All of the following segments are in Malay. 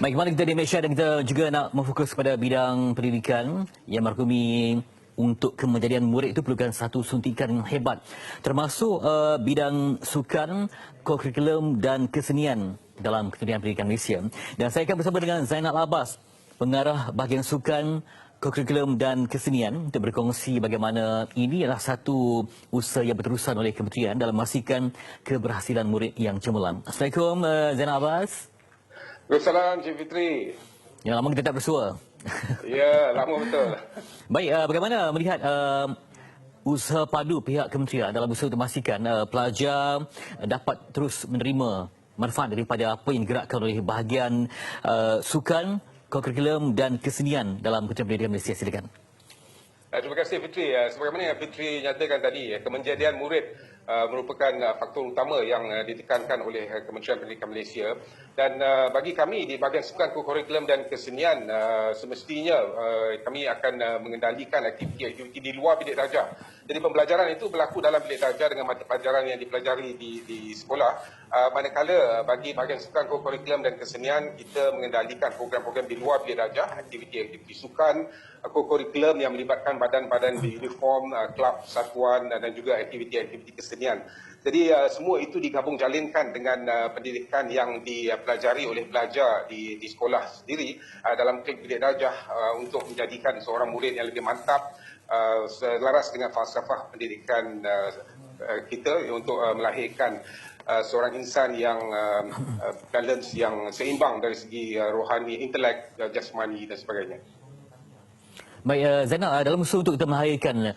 Baik, kembali kita di Malaysia dan kita juga nak memfokus pada bidang pendidikan yang merangkumi untuk kemenjadian murid itu perlukan satu suntikan yang hebat. Termasuk bidang sukan, kurikulum dan kesenian dalam Kementerian Pendidikan Malaysia. Dan saya akan bersama dengan Zainal Abbas, pengarah bahagian sukan, kurikulum dan kesenian untuk berkongsi bagaimana ini adalah satu usaha yang berterusan oleh kementerian dalam memastikan keberhasilan murid yang cemerlang. Assalamualaikum Zainal Abbas. Waalaikumsalam, Cik Fitri. Yang lama kita tak bersua. Ya, lama betul. Baik, bagaimana melihat usaha padu pihak kementerian dalam usaha untuk memastikan pelajar dapat terus menerima manfaat daripada apa yang digerakkan oleh bahagian sukan, kurikulum dan kesenian dalam Kementerian Pendidikan Malaysia. Silakan. Terima kasih Fitri. Sebagaimana yang Fitri nyatakan tadi, kemenjadian murid merupakan faktor utama yang ditekankan oleh Kementerian Pendidikan Malaysia. Dan bagi kami di bahagian sukan, kurikulum dan kesenian, semestinya kami akan mengendalikan aktiviti-aktiviti di luar bilik darjah. Jadi pembelajaran itu berlaku dalam bilik darjah dengan mata pelajaran yang dipelajari di sekolah. Manakala bagi bahagian sukan, kurikulum dan kesenian, kita mengendalikan program-program di luar bilik darjah, aktiviti-aktiviti sukan, kurikulum yang melibatkan badan-badan di uniform, kelab, persatuan dan juga aktiviti-aktiviti kesenian. Jadi semua itu digabung jalinkan dengan pendidikan yang dipelajari oleh pelajar di sekolah sendiri dalam klik bilik darjah untuk menjadikan seorang murid yang lebih mantap, selaras dengan falsafah pendidikan kita untuk melahirkan seorang insan yang balance, yang seimbang dari segi rohani, intelek, jasmani dan sebagainya. Baik, Zainal, dalam usaha untuk kita melahirkan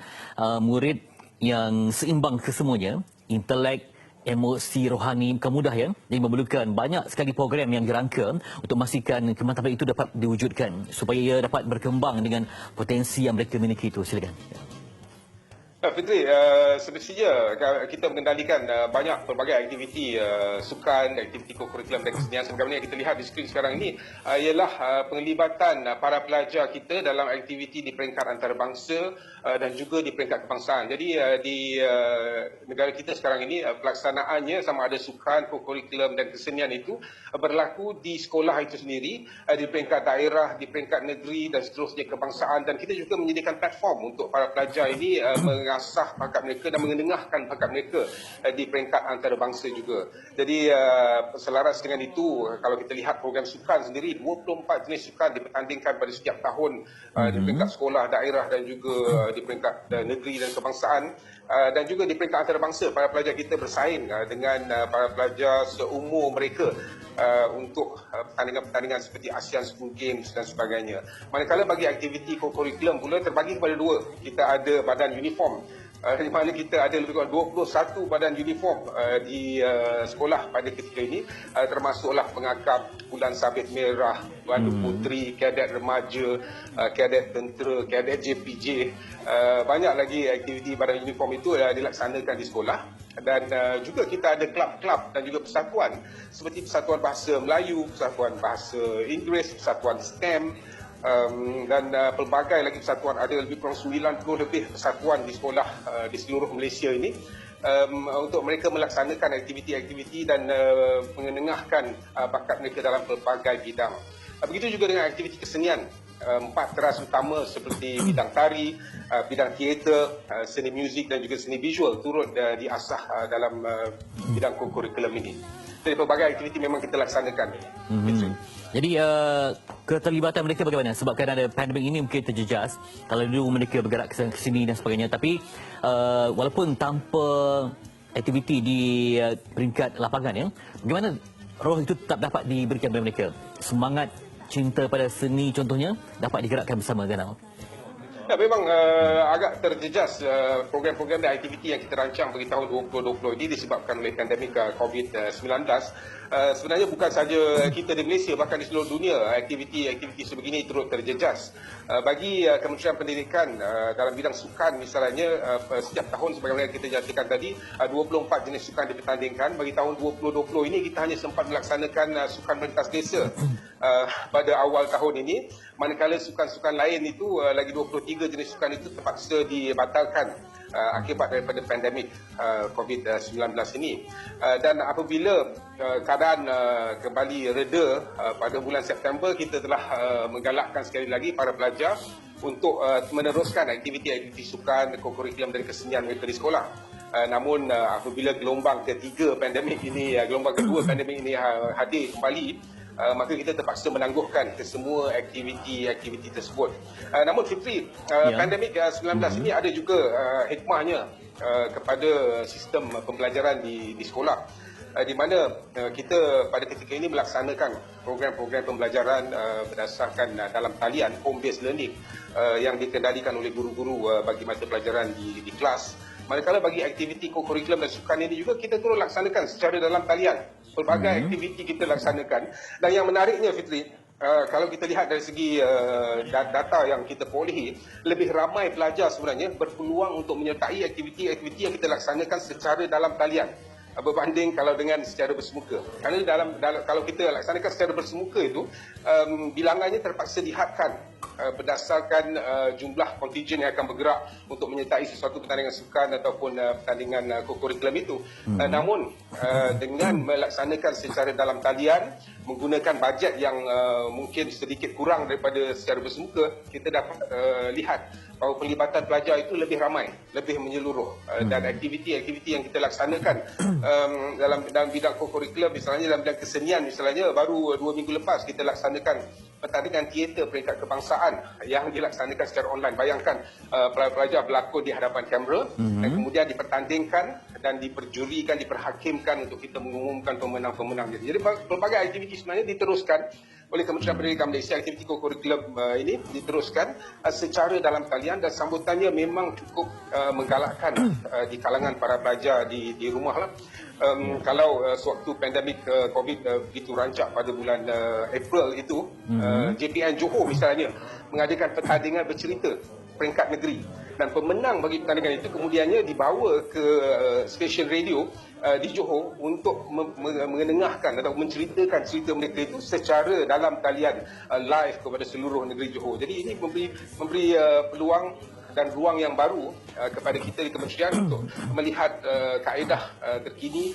murid yang seimbang kesemuanya, intelek, emosi, rohani, bukan mudah ya. Jadi memerlukan banyak sekali program yang dirangka untuk memastikan kemantapan itu dapat diwujudkan supaya ia dapat berkembang dengan potensi yang mereka miliki itu. Silakan. Fitri, semestinya kita mengendalikan banyak pelbagai aktiviti sukan, aktiviti kurikulum dan kesenian. Sebagaimana yang kita lihat di skrin sekarang ini ialah penglibatan para pelajar kita dalam aktiviti di peringkat antarabangsa dan juga di peringkat kebangsaan. Jadi di negara kita sekarang ini pelaksanaannya sama ada sukan, kurikulum dan kesenian itu berlaku di sekolah itu sendiri, di peringkat daerah, di peringkat negeri dan seterusnya kebangsaan. Dan kita juga menyediakan platform untuk para pelajar ini mengasah bakat mereka dan mengendengahkan bakat mereka di peringkat antarabangsa juga. Jadi selaras dengan itu, kalau kita lihat program sukan sendiri, 24 jenis sukan dipertandingkan pada setiap tahun di peringkat sekolah, daerah dan juga di peringkat negeri dan kebangsaan. Dan juga di peringkat antarabangsa, para pelajar kita bersaing dengan para pelajar seumur mereka untuk pertandingan-pertandingan seperti ASEAN School Games dan sebagainya. Manakala bagi aktiviti kurikulum pula terbagi kepada dua. Kita ada badan uniform, di mana kita ada lebih kurang 21 badan uniform di sekolah pada ketika ini, termasuklah pengakap Bulan Sabit Merah, Waduk Puteri, kadet remaja, kadet tentera, kadet JPJ. Banyak lagi aktiviti badan uniform itu dilaksanakan di sekolah. Dan juga kita ada kelab-kelab dan juga persatuan seperti Persatuan Bahasa Melayu, Persatuan Bahasa Inggeris, Persatuan STEM, dan pelbagai lagi persatuan. Ada lebih kurang 90 lebih persatuan di sekolah di seluruh Malaysia ini untuk mereka melaksanakan aktiviti-aktiviti dan mengendengahkan bakat mereka dalam pelbagai bidang. Begitu juga dengan aktiviti kesenian. 4 teras utama seperti bidang tari, bidang teater, seni muzik dan juga seni visual turut diasah dalam bidang kurikulum ini. Jadi pelbagai aktiviti memang kita laksanakan. Jadi keterlibatan mereka bagaimana? Sebab kerana ada pandemik ini mungkin terjejas. Kalau dulu mereka bergerak ke sini dan sebagainya. Tapi walaupun tanpa aktiviti di peringkat lapangan, ya, bagaimana roh itu tetap dapat diberikan kepada mereka? Semangat cinta pada seni contohnya dapat digerakkan bersama, Zainal. Ya, memang agak terjejas program-program dan aktiviti yang kita rancang bagi tahun 2020 ini disebabkan oleh pandemik COVID-19. Sebenarnya bukan saja kita di Malaysia, bahkan di seluruh dunia aktiviti-aktiviti sebegini turut terjejas. Bagi Kementerian Pendidikan dalam bidang sukan misalnya, setiap tahun sebagaimana kita nyatakan tadi, 24 jenis sukan dipertandingkan. Bagi tahun 2020 ini kita hanya sempat melaksanakan sukan pentas desa pada awal tahun ini, manakala sukan-sukan lain itu lagi 23 jenis sukan itu terpaksa dibatalkan akibat daripada pandemik COVID-19 ini. Dan apabila keadaan kembali reda pada bulan September, kita telah menggalakkan sekali lagi para pelajar untuk meneruskan aktiviti-aktiviti sukan, kokurikulum dan kesenian mereka di sekolah. Namun apabila gelombang ketiga pandemik ini, gelombang kedua pandemik ini hadir kembali, maka kita terpaksa menangguhkan kesemua aktiviti-aktiviti tersebut. Namun Fitri, pandemik 19 ini ada juga hikmahnya kepada sistem pembelajaran di sekolah, di mana kita pada ketika ini melaksanakan program-program pembelajaran berdasarkan dalam talian home-based learning yang dikendalikan oleh guru-guru bagi mata pelajaran di kelas. Manakala bagi aktiviti kokurikulum dan sukan ini juga kita terus laksanakan secara dalam talian. Pelbagai aktiviti kita laksanakan. Dan yang menariknya Fitri, kalau kita lihat dari segi data yang kita perolehi, lebih ramai pelajar sebenarnya berpeluang untuk menyertai aktiviti-aktiviti yang kita laksanakan secara dalam talian berbanding kalau dengan secara bersemuka. Kerana kalau kita laksanakan secara bersemuka itu, bilangannya terpaksa dihadkan berdasarkan jumlah kontingen yang akan bergerak untuk menyertai sesuatu pertandingan sukan ataupun pertandingan kokurikulum itu. Namun dengan melaksanakan secara dalam talian, menggunakan bajet yang mungkin sedikit kurang daripada secara bersemuka, kita dapat lihat bahawa pelibatan pelajar itu lebih ramai, lebih menyeluruh, dan aktiviti-aktiviti yang kita laksanakan dalam bidang kokurikulum, misalnya dalam bidang kesenian, misalnya baru 2 minggu lepas kita laksanakan pertandingan teater peringkat kebangsaan yang dilaksanakan secara online. Bayangkan pelajar berlakon di hadapan kamera dan kemudian dipertandingkan dan diperjurikan, diperhakimkan untuk kita mengumumkan pemenang-pemenang. Jadi pelbagai aktiviti sebenarnya diteruskan oleh Kementerian Pendidikan Malaysia. Aktiviti kokurikulum ini diteruskan secara dalam talian dan sambutannya memang cukup menggalakkan di kalangan para pelajar di rumah lah. Kalau sewaktu pandemik COVID begitu rancak pada bulan April itu, JPN Johor misalnya mengadakan pertandingan bercerita peringkat negeri, dan pemenang bagi pertandingan itu kemudiannya dibawa ke stesen radio di Johor untuk mengenengahkan atau menceritakan cerita mereka itu secara dalam talian live kepada seluruh negeri Johor. Jadi ini memberi peluang dan ruang yang baru kepada kita di kementerian untuk melihat kaedah terkini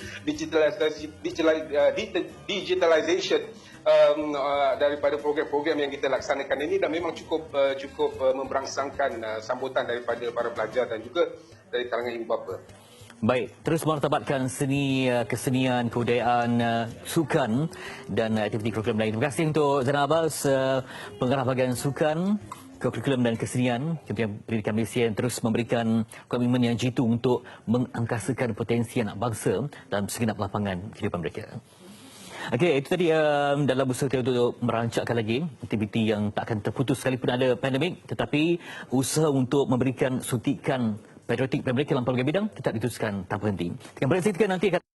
digitalization daripada program-program yang kita laksanakan ini, dan memang cukup memberangsangkan sambutan daripada para pelajar dan juga dari kalangan ibu bapa. Baik, terus martabatkan seni, kesenian, kebudayaan, sukan dan aktiviti kurikulum lain. Terima kasih untuk Zainal Abbas, pengarah bahagian sukan, kurikulum dan kesenian Kementerian Pendidikan Malaysia, yang terus memberikan komitmen yang jitu untuk mengangkasakan potensi anak bangsa dalam segenap lapangan kehidupan mereka. Okey, itu tadi dalam usaha kita untuk merancangkan lagi aktiviti yang tak akan terputus sekalipun ada pandemik, tetapi usaha untuk memberikan suntikan patriotik kepada mereka dalam pelbagai bidang tetap diteruskan tanpa henti. Dengan berkata nanti akan